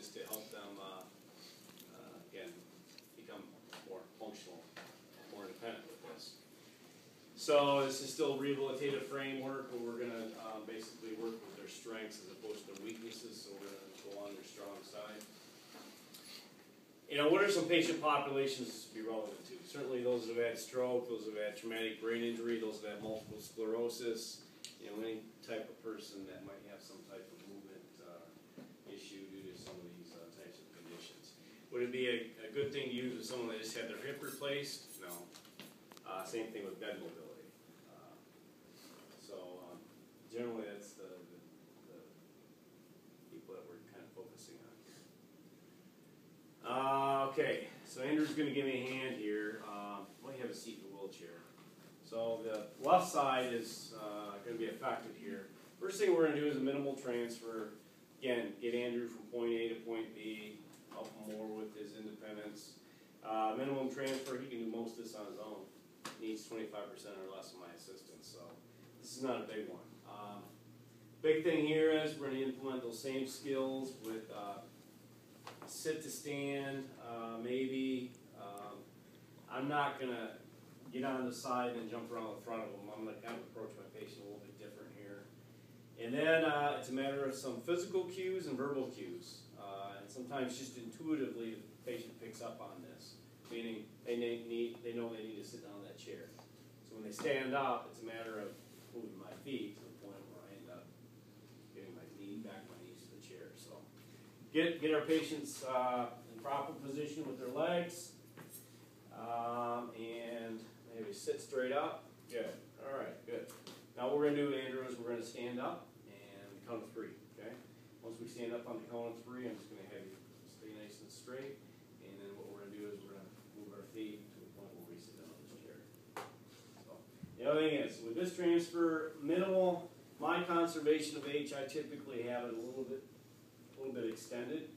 just to help them, again, become more functional, more independent with this. So this is still a rehabilitative framework where we're going to basically work with their strengths as opposed to their weaknesses, so we're going to go on their strong side. You know, what are some patient populations to be relevant to? Certainly those that have had stroke, those that have had traumatic brain injury, those that have multiple sclerosis, you know, any type of person that might have some type of movement issue due to some of these types of conditions. Would it be a good thing to use with someone that just had their hip replaced? No. Same thing with bed mobility. Generally that's the people that we're kind of focusing on. Okay, so Andrew's going to give me a hand here. Let me have a seat in the wheelchair. So the left side is going to be affected here. First thing we're going to do is a minimal transfer. Again, get Andrew from point A to point B, help him more with his independence. Minimum transfer, he can do most of this on his own. He needs 25% or less of my assistance, so this is not a big one. Big thing here is we're going to implement those same skills with sit to stand, maybe. I'm not going to get on the side and jump around the front of them. I'm going to kind of approach my patient a little bit different here. And then it's a matter of some physical cues and verbal cues. And sometimes just intuitively the patient picks up on this, meaning they know they need to sit down in that chair. So when they stand up, it's a matter of moving my feet to the point where I end up getting my knees to the chair. So get our patients in proper position with their legs, and maybe sit straight up. Good. All right. Good. Now what we're going to do, Andrew, is we're going to stand up and count to 3. Okay. Once we stand up on the count of 3, I'm just going to have you stay nice and straight. And then what we're going to do is we're going to move our feet to the point where we sit down on this chair. So the other thing is, with this transfer, minimal. My conservation of H, I typically have it a little bit extended.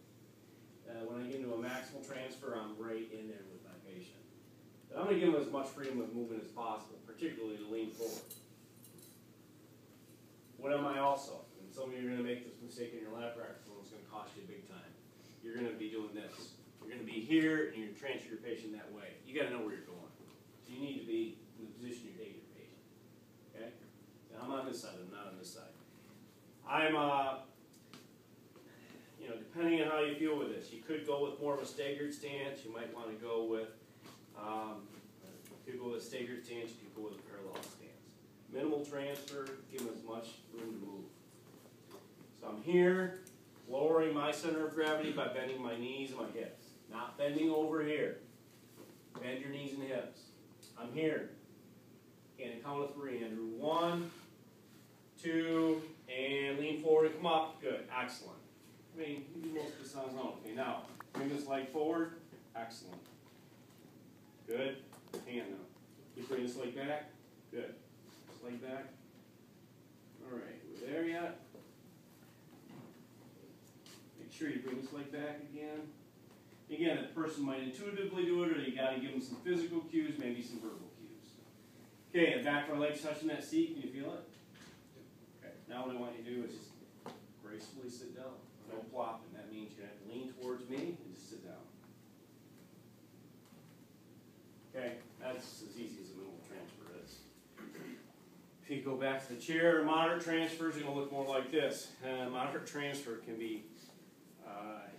When I get into a maximal transfer, I'm right in there with my patient. But I'm going to give them as much freedom of movement as possible, particularly to lean forward. What am I also? And some of you are going to make this mistake in your lab practice, and it's going to cost you big time. You're going to be doing this. You're going to be here, and you're going to transfer your patient that way. You got to know where you're going. So you need to be in the position you take your patient. Okay? Now, I'm on this side. I'm not on this side. I'm, you know, depending on how you feel with this, you could go with more of a staggered stance. You might want to go with, a staggered stance. You could go with a parallel stance. Minimal transfer, give them as much room to move. So I'm here, lowering my center of gravity by bending my knees and my hips. Not bending over here. Bend your knees and hips. I'm here. And count of 3, Andrew. 1, 2, and lean forward and come up. Good. Excellent. I mean, you can do most of this on its own. Okay, now, bring this leg forward. Excellent. Good. Hand now. Keep bringing this leg back. Good. This leg back. All right. We're there yet? Make sure you bring this leg back again. Again, the person might intuitively do it, or you got to give them some physical cues, maybe some verbal cues. Okay, and back of our legs touching that seat. Can you feel it? Okay. Now what I want you to do is just gracefully sit down. No plopping. That means you're going to have to lean towards me and just sit down. Okay, that's as easy as a minimal transfer is. If you go back to the chair, moderate transfers are going to look more like this. Moderate transfer can be,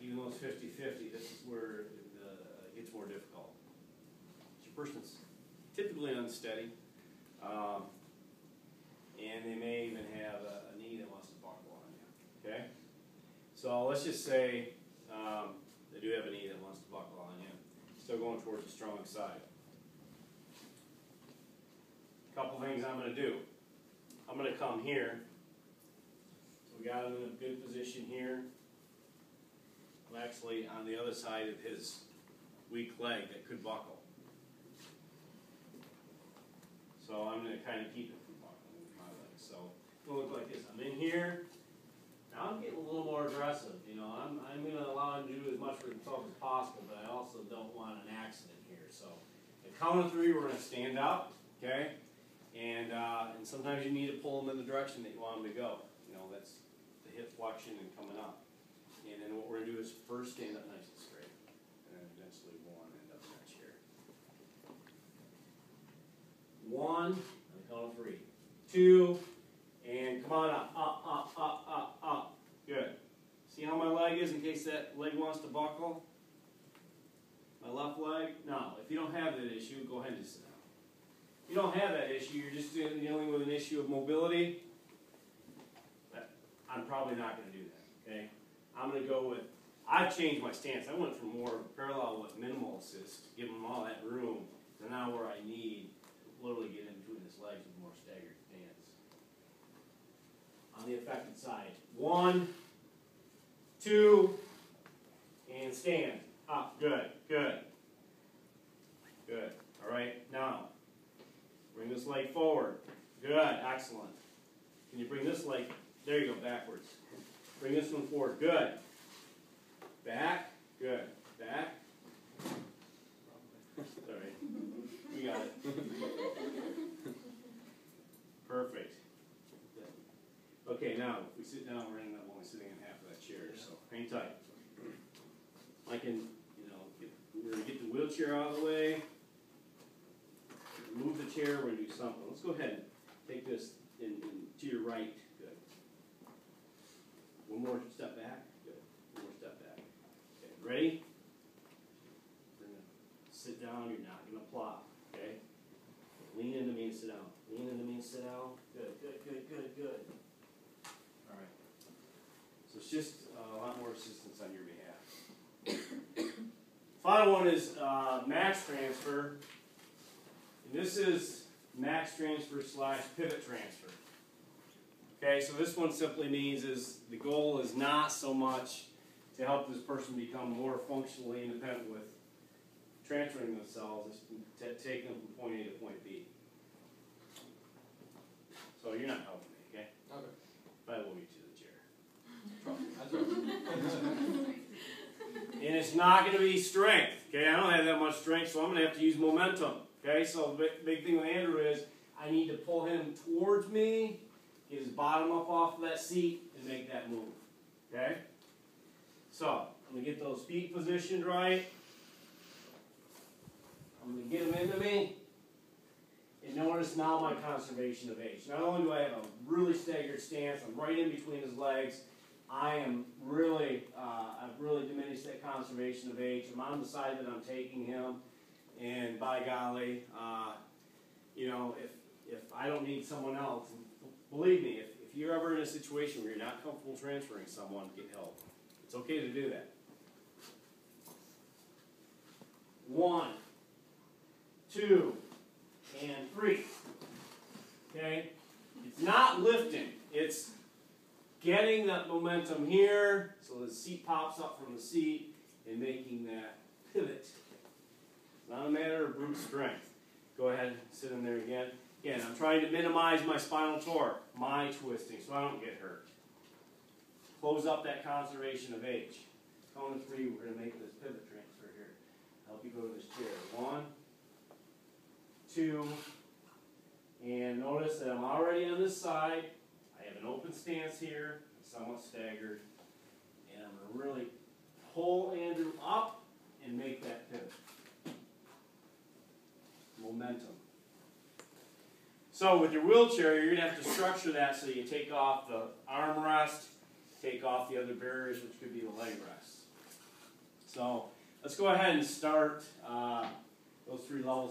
even though it's 50-50, this is where it gets more difficult. Your person's typically unsteady, and they may even have a knee that wants to buckle on you. Okay? So let's just say they do have a knee that wants to buckle on you. Still going towards the strong side. A couple things I'm going to do. I'm going to come here. So we got him in a good position here. I'm actually on the other side of his weak leg that could buckle. So I'm going to kind of keep it from buckling with my leg. So it'll look like this. I'm in here. Now I'm getting a little more aggressive. You know, I'm going to allow him to do as much for himself as possible, but I also don't want an accident here. So at count of 3, we're going to stand up, okay? And sometimes you need to pull him in the direction that you want him to go. You know, that's the hip flexion and coming up. And then what we're going to do is first stand up nice and straight. And then eventually we'll want to end up in that chair. 1, I'm counting 3, 2, and come on up, up, up, up, up, up. Good. See how my leg is in case that leg wants to buckle? My left leg? No, if you don't have that issue, go ahead and just sit down. If you don't have that issue, you're just dealing with an issue of mobility, I'm probably not going to do that, okay? I'm going to go with, I've changed my stance. I went from more parallel with minimal assist, give them all that room, to now where I need to literally get in between his legs with more staggered stance. On the affected side, 1, 2, and stand. Up, good, good. Good, all right, now, bring this leg forward. Good, excellent. Can you bring this leg, there you go, backwards. Bring this one forward, good. Back, good, back. Sorry, we got it. Perfect. Okay, now, if we sit down, we're only sitting in half of that chair, so hang tight. I can, we're going to get the wheelchair out of the way. Move the chair, we're going to do something. Let's go ahead and take this to your right. Good. One more step back. Good. One more step back. Okay, ready? We're going to sit down. You're not going to plop. Okay? Lean into me and sit down. Lean into me and sit down. Good, good, good, good, good. All right. So it's just a lot more assistance on your behalf. Final one is max transfer. And this is max transfer / pivot transfer. Okay, so this one simply means is the goal is not so much to help this person become more functionally independent with transferring themselves, it's to take them from point A to point B. So you're not helping me, okay? Okay. But I will get you the chair. Trust me. That's right. And it's not going to be strength, okay? I don't have that much strength, so I'm going to have to use momentum, okay? So the big thing with Andrew is I need to pull him towards me, get his bottom up off of that seat, and make that move, okay? So I'm going to get those feet positioned right. I'm going to get them into me. And notice now my conservation of age. Not only do I have a really staggered stance, I'm right in between his legs, I am really, I've really diminished that conservation of age. I'm on the side that I'm taking him, and by golly, if I don't need someone else, believe me, if you're ever in a situation where you're not comfortable transferring someone, get help. It's okay to do that. 1, 2, and 3. Okay? It's not lifting. It's getting that momentum here so the seat pops up from the seat and making that pivot. It's not a matter of brute strength. Go ahead and sit in there again. Again, I'm trying to minimize my spinal torque, my twisting, so I don't get hurt. Close up that conservation of age. Count of 3, we're going to make this pivot transfer here. Help you go to this chair. 1, 2, and notice that I'm already on this side. I have an open stance here, somewhat staggered, and I'm going to really pull Andrew up and make that pivot. Momentum. So with your wheelchair, you're going to have to structure that so you take off the armrest, take off the other barriers, which could be the leg rest. So let's go ahead and start those 3 levels.